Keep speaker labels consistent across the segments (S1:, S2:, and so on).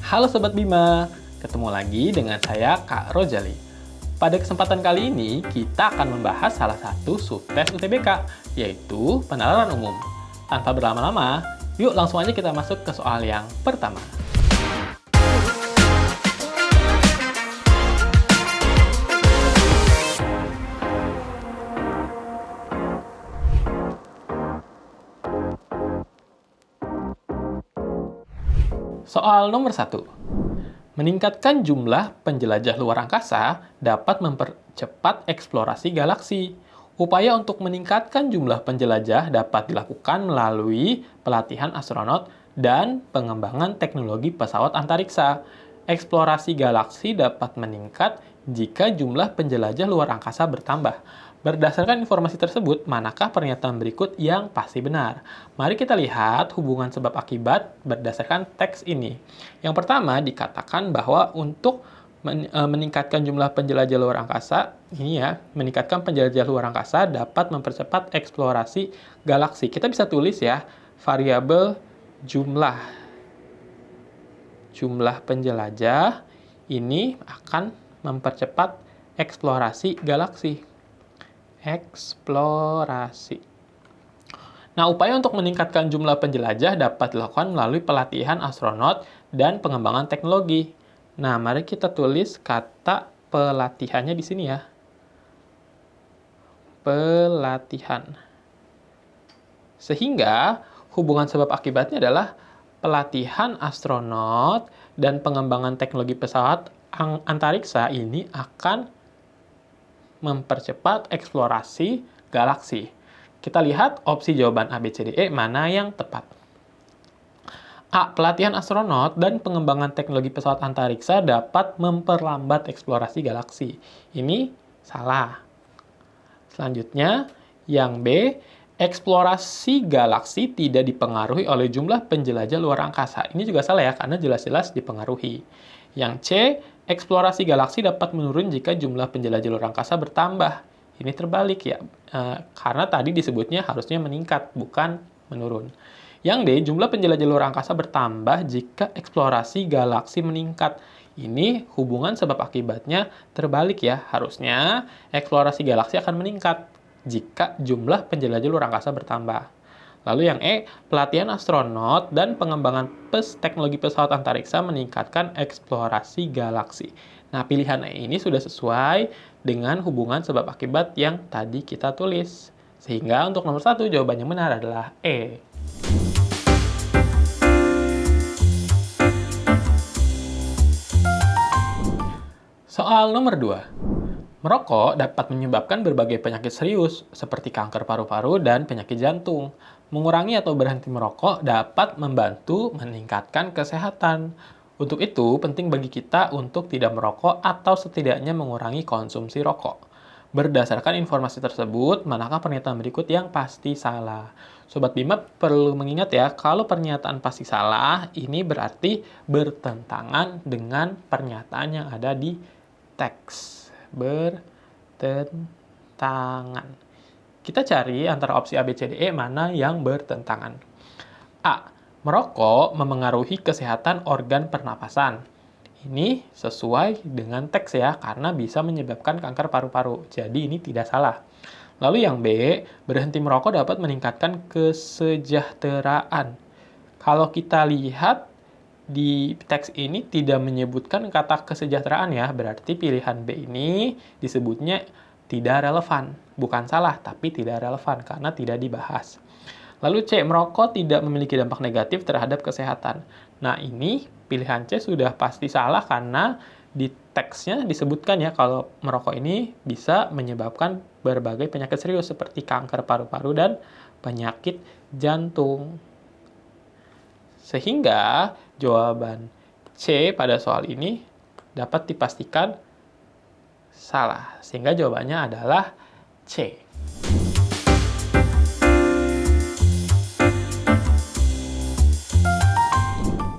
S1: Halo Sobat Bima, ketemu lagi dengan saya Kak Rojali. Pada kesempatan kali ini, kita akan membahas salah satu subtes UTBK, yaitu penalaran umum. Tanpa berlama-lama, yuk langsung aja kita masuk ke soal yang pertama. Soal nomor 1. Meningkatkan jumlah penjelajah luar angkasa dapat mempercepat eksplorasi galaksi. Upaya untuk meningkatkan jumlah penjelajah dapat dilakukan melalui pelatihan astronot dan pengembangan teknologi pesawat antariksa. Eksplorasi galaksi dapat meningkat jika jumlah penjelajah luar angkasa bertambah. Berdasarkan informasi tersebut, manakah pernyataan berikut yang pasti benar? Mari kita lihat hubungan sebab akibat berdasarkan teks ini. Yang pertama dikatakan bahwa untuk meningkatkan jumlah penjelajah luar angkasa, meningkatkan penjelajah luar angkasa dapat mempercepat eksplorasi galaksi. Kita bisa tulis ya, variabel jumlah penjelajah ini akan mempercepat eksplorasi galaksi. Nah, upaya untuk meningkatkan jumlah penjelajah dapat dilakukan melalui pelatihan astronot dan pengembangan teknologi. Nah, mari kita tulis kata pelatihannya di sini ya. Pelatihan. Sehingga hubungan sebab akibatnya adalah pelatihan astronot dan pengembangan teknologi pesawat antariksa ini akan mempercepat eksplorasi galaksi. Kita lihat opsi jawaban A, B, C, D, E mana yang tepat. A. Pelatihan astronot dan pengembangan teknologi pesawat antariksa dapat memperlambat eksplorasi galaksi. Ini salah. Selanjutnya, yang B. Eksplorasi galaksi tidak dipengaruhi oleh jumlah penjelajah luar angkasa. Ini juga salah ya, karena jelas-jelas dipengaruhi. Yang C. Eksplorasi galaksi dapat menurun jika jumlah penjelajah luar angkasa bertambah. Ini terbalik ya, karena tadi disebutnya harusnya meningkat, bukan menurun. Yang D, jumlah penjelajah luar angkasa bertambah jika eksplorasi galaksi meningkat. Ini hubungan sebab akibatnya terbalik ya, harusnya eksplorasi galaksi akan meningkat jika jumlah penjelajah luar angkasa bertambah. Lalu yang E, pelatihan astronot dan pengembangan teknologi pesawat antariksa meningkatkan eksplorasi galaksi. Nah, pilihan E ini sudah sesuai dengan hubungan sebab akibat yang tadi kita tulis. Sehingga untuk nomor 1, jawaban yang benar adalah E. Soal nomor 2. Merokok dapat menyebabkan berbagai penyakit serius, seperti kanker paru-paru dan penyakit jantung. Mengurangi atau berhenti merokok dapat membantu meningkatkan kesehatan. Untuk itu, penting bagi kita untuk tidak merokok atau setidaknya mengurangi konsumsi rokok. Berdasarkan informasi tersebut, manakah pernyataan berikut yang pasti salah? Sobat Bima perlu mengingat ya, kalau pernyataan pasti salah, ini berarti bertentangan dengan pernyataan yang ada di teks. Bertentangan. Kita cari antara opsi A, B, C, D, E mana yang bertentangan. A. Merokok memengaruhi kesehatan organ pernapasan. Ini sesuai dengan teks ya, karena bisa menyebabkan kanker paru-paru. Jadi ini tidak salah. Lalu yang B, berhenti merokok dapat meningkatkan kesejahteraan. Kalau kita lihat di teks ini tidak menyebutkan kata kesejahteraan ya, berarti pilihan B ini disebutnya tidak relevan. Bukan salah, tapi tidak relevan karena tidak dibahas. Lalu C, merokok tidak memiliki dampak negatif terhadap kesehatan. Nah, ini pilihan C sudah pasti salah karena di teksnya disebutkan ya kalau merokok ini bisa menyebabkan berbagai penyakit serius seperti kanker paru-paru dan penyakit jantung. Sehingga jawaban C pada soal ini dapat dipastikan salah. Sehingga jawabannya adalah C.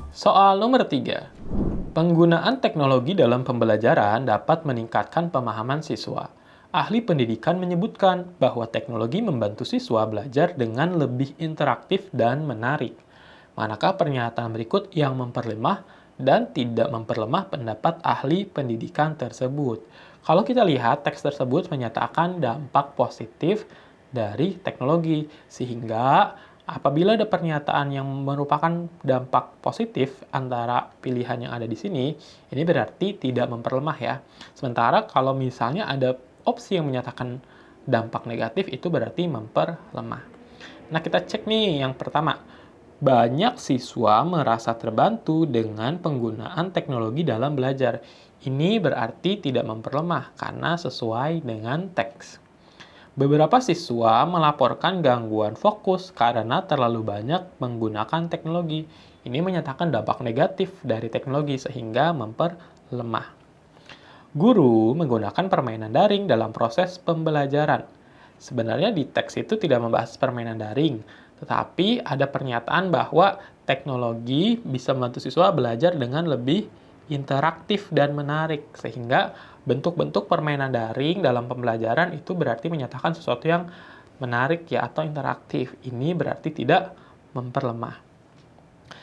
S1: Soal nomor 3. Penggunaan teknologi dalam pembelajaran dapat meningkatkan pemahaman siswa. Ahli pendidikan menyebutkan bahwa teknologi membantu siswa belajar dengan lebih interaktif dan menarik. Manakah pernyataan berikut yang memperlemah dan tidak memperlemah pendapat ahli pendidikan tersebut. Kalau kita lihat, teks tersebut menyatakan dampak positif dari teknologi, sehingga apabila ada pernyataan yang merupakan dampak positif antara pilihan yang ada di sini, ini berarti tidak memperlemah ya. Sementara kalau misalnya ada opsi yang menyatakan dampak negatif, itu berarti memperlemah. Nah, kita cek nih yang pertama. Banyak siswa merasa terbantu dengan penggunaan teknologi dalam belajar. Ini berarti tidak memperlemah karena sesuai dengan teks. Beberapa siswa melaporkan gangguan fokus karena terlalu banyak menggunakan teknologi. Ini menyatakan dampak negatif dari teknologi sehingga memperlemah. Guru menggunakan permainan daring dalam proses pembelajaran. Sebenarnya di teks itu tidak membahas permainan daring, tetapi ada pernyataan bahwa teknologi bisa membantu siswa belajar dengan lebih interaktif dan menarik, sehingga bentuk-bentuk permainan daring dalam pembelajaran itu berarti menyatakan sesuatu yang menarik ya atau interaktif. Ini berarti tidak memperlemah.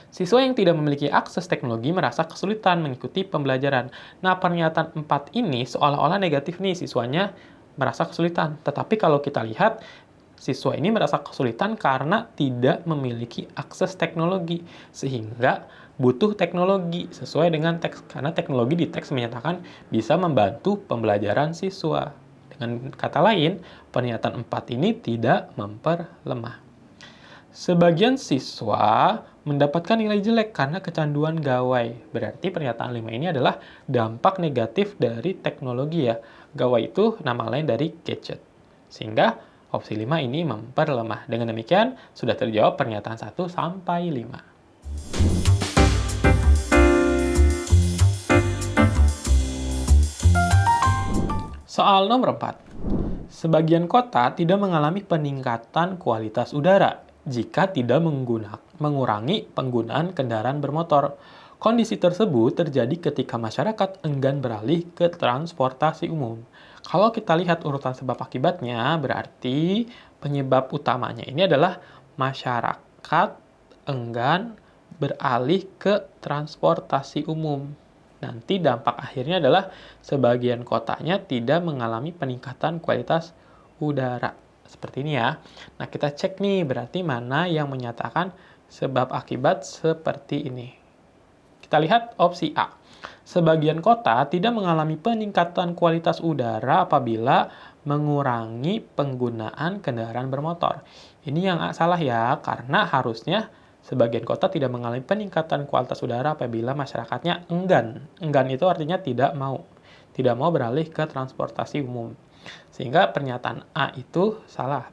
S1: Siswa yang tidak memiliki akses teknologi merasa kesulitan mengikuti pembelajaran. Nah, pernyataan 4 ini seolah-olah negatif nih, siswanya merasa kesulitan. Tetapi kalau kita lihat, siswa ini merasa kesulitan karena tidak memiliki akses teknologi, sehingga butuh teknologi sesuai dengan teks, karena teknologi di teks menyatakan bisa membantu pembelajaran siswa. Dengan kata lain, pernyataan 4 ini tidak memperlemah. Sebagian siswa mendapatkan nilai jelek karena kecanduan gawai. Berarti pernyataan 5 ini adalah dampak negatif dari teknologi ya. Gawai itu nama lain dari gadget. Sehingga opsi 5 ini memperlemah. Dengan demikian, sudah terjawab pernyataan 1 sampai 5. Soal nomor 4. Sebagian kota tidak mengalami peningkatan kualitas udara jika tidak mengurangi penggunaan kendaraan bermotor. Kondisi tersebut terjadi ketika masyarakat enggan beralih ke transportasi umum. Kalau kita lihat urutan sebab akibatnya, berarti penyebab utamanya ini adalah masyarakat enggan beralih ke transportasi umum. Nanti dampak akhirnya adalah sebagian kotanya tidak mengalami peningkatan kualitas udara. Seperti ini ya. Nah, kita cek nih, berarti mana yang menyatakan sebab akibat seperti ini. Kita lihat opsi A. Sebagian kota tidak mengalami peningkatan kualitas udara apabila mengurangi penggunaan kendaraan bermotor. Ini yang salah ya, karena harusnya sebagian kota tidak mengalami peningkatan kualitas udara apabila masyarakatnya enggan. Enggan itu artinya tidak mau beralih ke transportasi umum. Sehingga pernyataan A itu salah.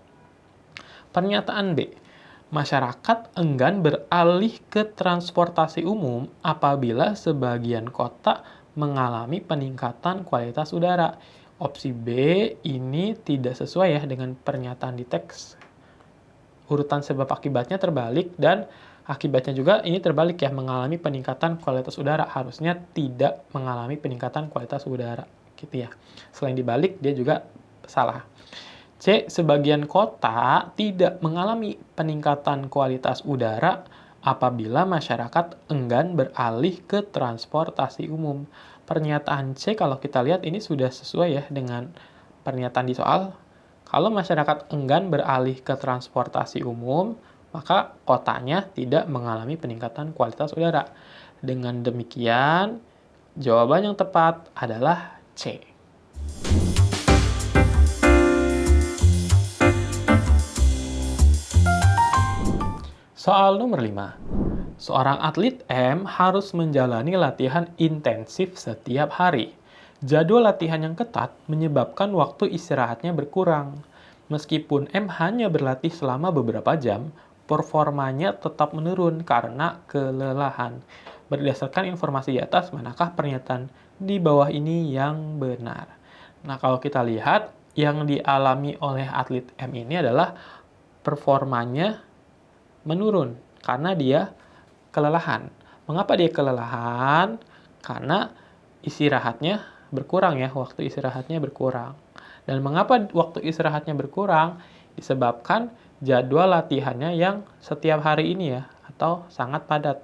S1: Pernyataan B. Masyarakat enggan beralih ke transportasi umum apabila sebagian kota mengalami peningkatan kualitas udara. Opsi B ini tidak sesuai ya dengan pernyataan di teks. Urutan sebab akibatnya terbalik dan akibatnya juga ini terbalik ya, mengalami peningkatan kualitas udara. Harusnya tidak mengalami peningkatan kualitas udara. Gitu ya. Selain dibalik, dia juga salah. C. Sebagian kota tidak mengalami peningkatan kualitas udara apabila masyarakat enggan beralih ke transportasi umum. Pernyataan C kalau kita lihat ini sudah sesuai ya dengan pernyataan di soal. Kalau masyarakat enggan beralih ke transportasi umum, maka kotanya tidak mengalami peningkatan kualitas udara. Dengan demikian, jawaban yang tepat adalah C. Soal nomor 5. Seorang atlet M harus menjalani latihan intensif setiap hari. Jadwal latihan yang ketat menyebabkan waktu istirahatnya berkurang. Meskipun M hanya berlatih selama beberapa jam, performanya tetap menurun karena kelelahan. Berdasarkan informasi di atas, manakah pernyataan di bawah ini yang benar? Nah, kalau kita lihat, yang dialami oleh atlet M ini adalah performanya menurun karena dia kelelahan. Mengapa dia kelelahan? Karena istirahatnya berkurang ya, waktu istirahatnya berkurang. Dan mengapa waktu istirahatnya berkurang? Disebabkan jadwal latihannya yang setiap hari ini ya, atau sangat padat.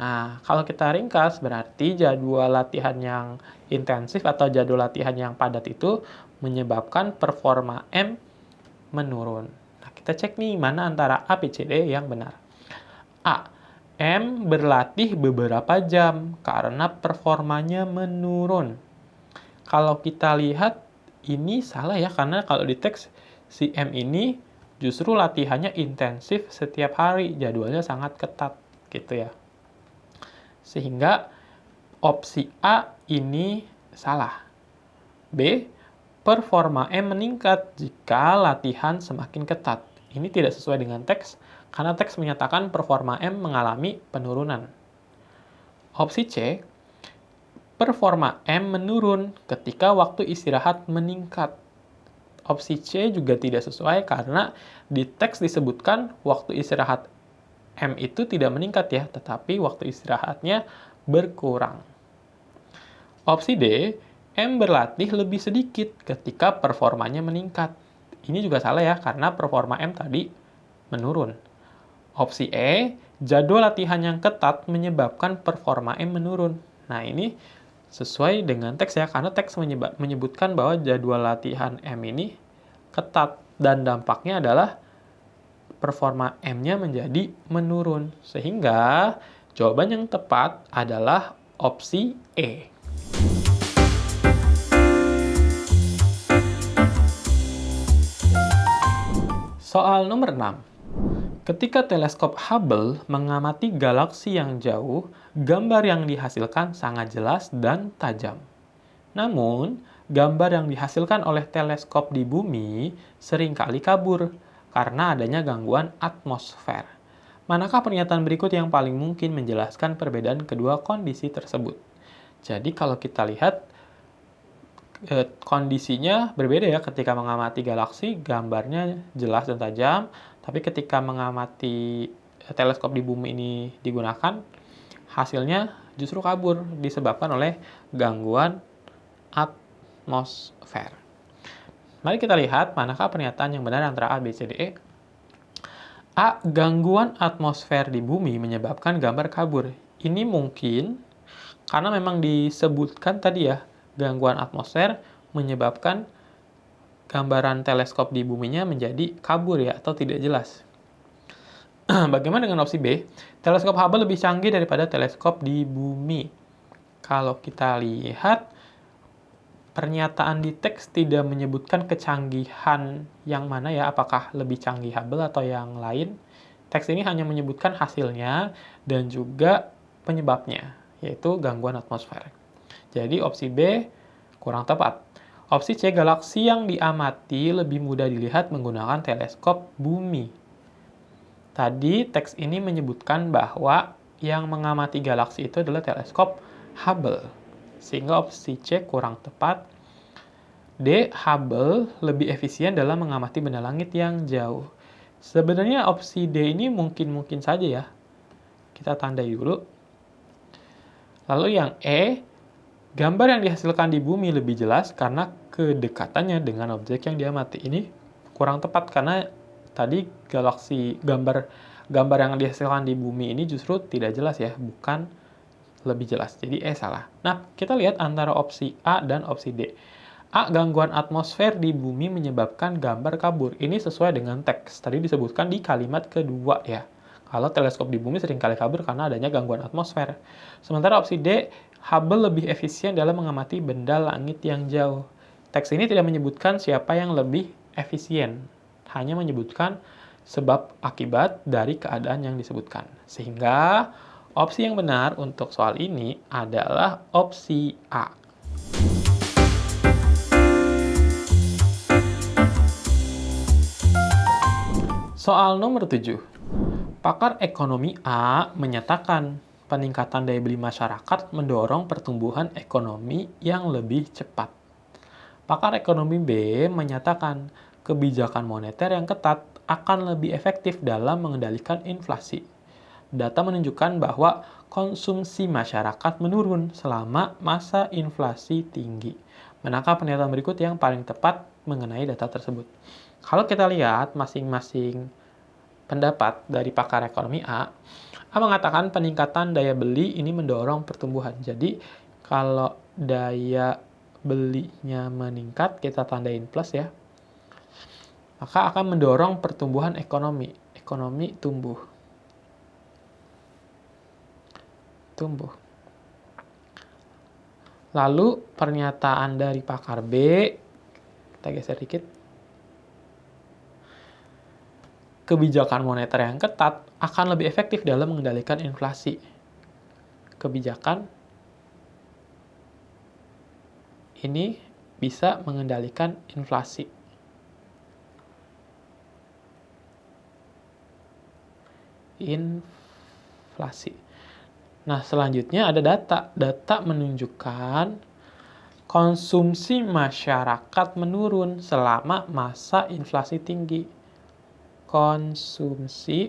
S1: Nah, kalau kita ringkas, berarti jadwal latihan yang intensif atau jadwal latihan yang padat itu menyebabkan performa M menurun. Nah, kita cek nih mana antara A, B, C, D yang benar. A. M berlatih beberapa jam karena performanya menurun. Kalau kita lihat, ini salah ya, karena kalau di teks si M ini justru latihannya intensif setiap hari, jadwalnya sangat ketat, gitu ya. Sehingga opsi A ini salah. B. Performa M meningkat jika latihan semakin ketat. Ini tidak sesuai dengan teks, karena teks menyatakan performa M mengalami penurunan. Opsi C. Performa M menurun ketika waktu istirahat meningkat. Opsi C juga tidak sesuai karena di teks disebutkan waktu istirahat M itu tidak meningkat ya, tetapi waktu istirahatnya berkurang. Opsi D, M berlatih lebih sedikit ketika performanya meningkat. Ini juga salah ya, karena performa M tadi menurun. Opsi E, jadwal latihan yang ketat menyebabkan performa M menurun. Nah, ini sesuai dengan teks ya, karena teks menyebutkan bahwa jadwal latihan M ini ketat, dan dampaknya adalah performa M-nya menjadi menurun. Sehingga jawaban yang tepat adalah opsi E. Soal nomor 6. Ketika teleskop Hubble mengamati galaksi yang jauh, gambar yang dihasilkan sangat jelas dan tajam. Namun, gambar yang dihasilkan oleh teleskop di bumi seringkali kabur karena adanya gangguan atmosfer. Manakah pernyataan berikut yang paling mungkin menjelaskan perbedaan kedua kondisi tersebut? Jadi kalau kita lihat, kondisinya berbeda ya, ketika mengamati galaksi gambarnya jelas dan tajam, tapi ketika mengamati teleskop di bumi ini digunakan, hasilnya justru kabur disebabkan oleh gangguan atmosfer. Mari kita lihat manakah pernyataan yang benar antara A, B, C, D, E. A. Gangguan atmosfer di bumi menyebabkan gambar kabur. Ini mungkin karena memang disebutkan tadi ya, gangguan atmosfer menyebabkan gambaran teleskop di buminya menjadi kabur ya, atau tidak jelas. Bagaimana dengan opsi B? Teleskop Hubble lebih canggih daripada teleskop di bumi. Kalau kita lihat, pernyataan di teks tidak menyebutkan kecanggihan yang mana ya, apakah lebih canggih Hubble atau yang lain. Teks ini hanya menyebutkan hasilnya dan juga penyebabnya, yaitu gangguan atmosfer. Jadi opsi B kurang tepat. Opsi C, galaksi yang diamati lebih mudah dilihat menggunakan teleskop bumi. Tadi teks ini menyebutkan bahwa yang mengamati galaksi itu adalah teleskop Hubble. Sehingga opsi C kurang tepat. D, Hubble lebih efisien dalam mengamati benda langit yang jauh. Sebenarnya opsi D ini mungkin saja ya. Kita tandai dulu. Lalu yang E, gambar yang dihasilkan di bumi lebih jelas karena kedekatannya dengan objek yang diamati. Ini kurang tepat karena tadi gambar yang dihasilkan di bumi ini justru tidak jelas ya, bukan lebih jelas. Jadi E salah. Nah, kita lihat antara opsi A dan opsi D. A, gangguan atmosfer di bumi menyebabkan gambar kabur. Ini sesuai dengan teks. Tadi disebutkan di kalimat kedua ya. Kalau teleskop di bumi seringkali kabur karena adanya gangguan atmosfer. Sementara opsi D, Hubble lebih efisien dalam mengamati benda langit yang jauh. Teks ini tidak menyebutkan siapa yang lebih efisien, hanya menyebutkan sebab akibat dari keadaan yang disebutkan. Sehingga opsi yang benar untuk soal ini adalah opsi A. Soal nomor 7. Pakar ekonomi A menyatakan peningkatan daya beli masyarakat mendorong pertumbuhan ekonomi yang lebih cepat. Pakar ekonomi B menyatakan kebijakan moneter yang ketat akan lebih efektif dalam mengendalikan inflasi. Data menunjukkan bahwa konsumsi masyarakat menurun selama masa inflasi tinggi. Manakah pernyataan berikut yang paling tepat mengenai data tersebut? Kalau kita lihat masing-masing pendapat dari pakar ekonomi A, A mengatakan peningkatan daya beli ini mendorong pertumbuhan. Jadi, kalau daya belinya meningkat, kita tandain plus ya, maka akan mendorong pertumbuhan ekonomi. Ekonomi tumbuh. Lalu, pernyataan dari pakar B, kita geser dikit. Kebijakan moneter yang ketat akan lebih efektif dalam mengendalikan inflasi. Kebijakan ini bisa mengendalikan inflasi. Nah, selanjutnya ada data. Data menunjukkan konsumsi masyarakat menurun selama masa inflasi tinggi. Konsumsi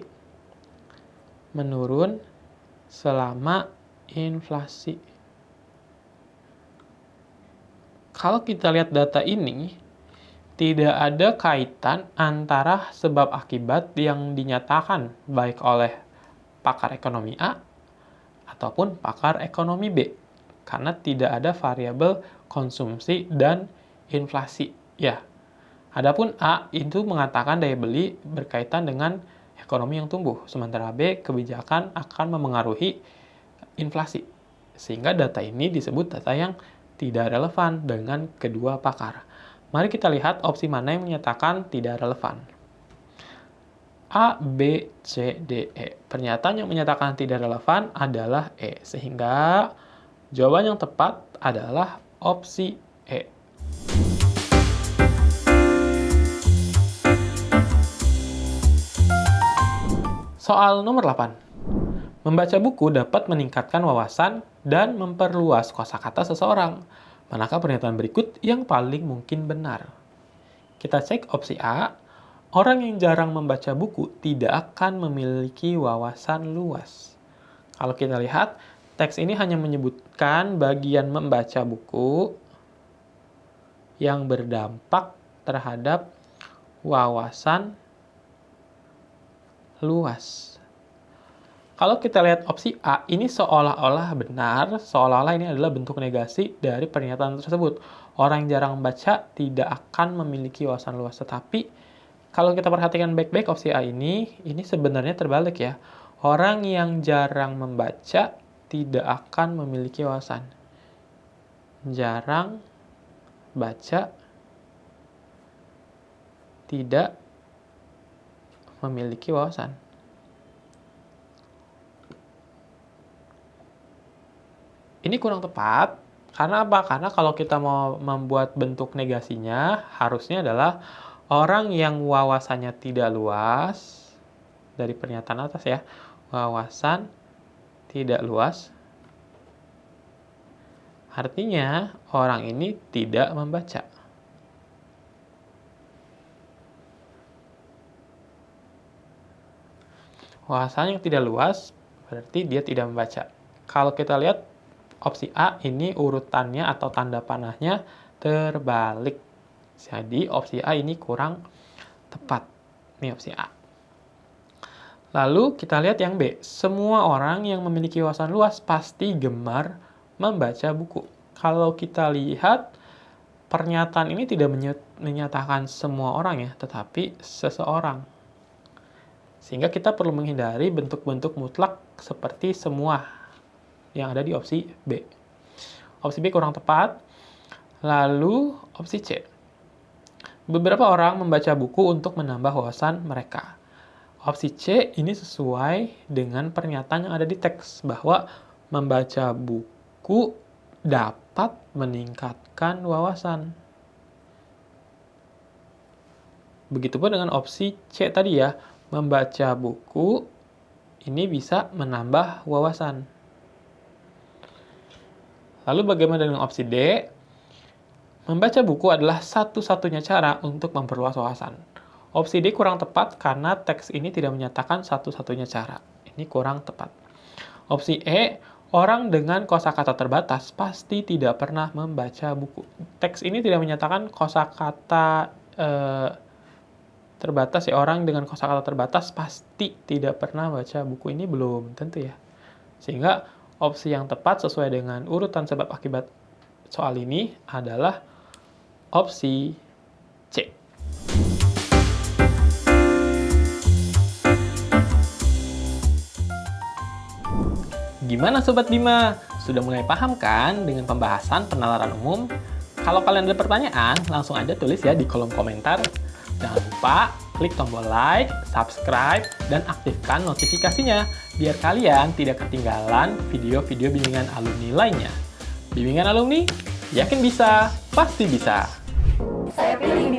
S1: menurun selama inflasi. Kalau kita lihat data ini, tidak ada kaitan antara sebab akibat yang dinyatakan baik oleh pakar ekonomi A ataupun pakar ekonomi B, karena tidak ada variabel konsumsi dan inflasi. Ya, adapun A itu mengatakan daya beli berkaitan dengan ekonomi yang tumbuh, sementara B kebijakan akan memengaruhi inflasi. Sehingga data ini disebut data yang tidak relevan dengan kedua pakar. Mari kita lihat opsi mana yang menyatakan tidak relevan. A, B, C, D, E. Pernyataan yang menyatakan tidak relevan adalah E. Sehingga jawaban yang tepat adalah opsi E. Soal nomor 8. Membaca buku dapat meningkatkan wawasan dan memperluas kosakata seseorang. Manakah pernyataan berikut yang paling mungkin benar? Kita cek opsi A. Orang yang jarang membaca buku tidak akan memiliki wawasan luas. Kalau kita lihat, teks ini hanya menyebutkan bagian membaca buku yang berdampak terhadap wawasan luas. Kalau kita lihat opsi A, ini seolah-olah benar, seolah-olah ini adalah bentuk negasi dari pernyataan tersebut. Orang yang jarang membaca tidak akan memiliki wawasan luas. Tetapi, kalau kita perhatikan baik-baik opsi A ini sebenarnya terbalik ya. Orang yang jarang membaca tidak akan memiliki wawasan. Jarang baca tidak memiliki wawasan. Ini kurang tepat. Karena apa? Karena kalau kita mau membuat bentuk negasinya, harusnya adalah orang yang wawasannya tidak luas, dari pernyataan atas ya, wawasan tidak luas, artinya orang ini tidak membaca. Wawasan yang tidak luas berarti dia tidak membaca. Kalau kita lihat opsi A ini urutannya atau tanda panahnya terbalik. Jadi opsi A ini kurang tepat. Ini opsi A. Lalu kita lihat yang B. Semua orang yang memiliki wawasan luas pasti gemar membaca buku. Kalau kita lihat pernyataan ini tidak menyatakan semua orang ya, tetapi seseorang. Sehingga kita perlu menghindari bentuk-bentuk mutlak seperti semua yang ada di opsi B. Opsi B kurang tepat. Lalu opsi C. Beberapa orang membaca buku untuk menambah wawasan mereka. Opsi C ini sesuai dengan pernyataan yang ada di teks bahwa membaca buku dapat meningkatkan wawasan. Begitupun dengan opsi C tadi ya. Membaca buku ini bisa menambah wawasan. Lalu bagaimana dengan opsi D? Membaca buku adalah satu-satunya cara untuk memperluas wawasan. Opsi D kurang tepat karena teks ini tidak menyatakan satu-satunya cara. Ini kurang tepat. Opsi E, orang dengan kosakata terbatas pasti tidak pernah membaca buku. Teks ini tidak menyatakan kosakata terbatas ya, orang dengan kosakata terbatas pasti tidak pernah baca buku ini, belum tentu ya. Sehingga opsi yang tepat sesuai dengan urutan sebab akibat soal ini adalah opsi C. Gimana Sobat Bima? Sudah mulai paham kan dengan pembahasan penalaran umum? Kalau kalian ada pertanyaan, langsung aja tulis ya di kolom komentar. Jangan lupa klik tombol like, subscribe, dan aktifkan notifikasinya biar kalian tidak ketinggalan video-video bimbingan alumni lainnya. Bimbingan alumni, yakin bisa, pasti bisa.
S2: Saya pilih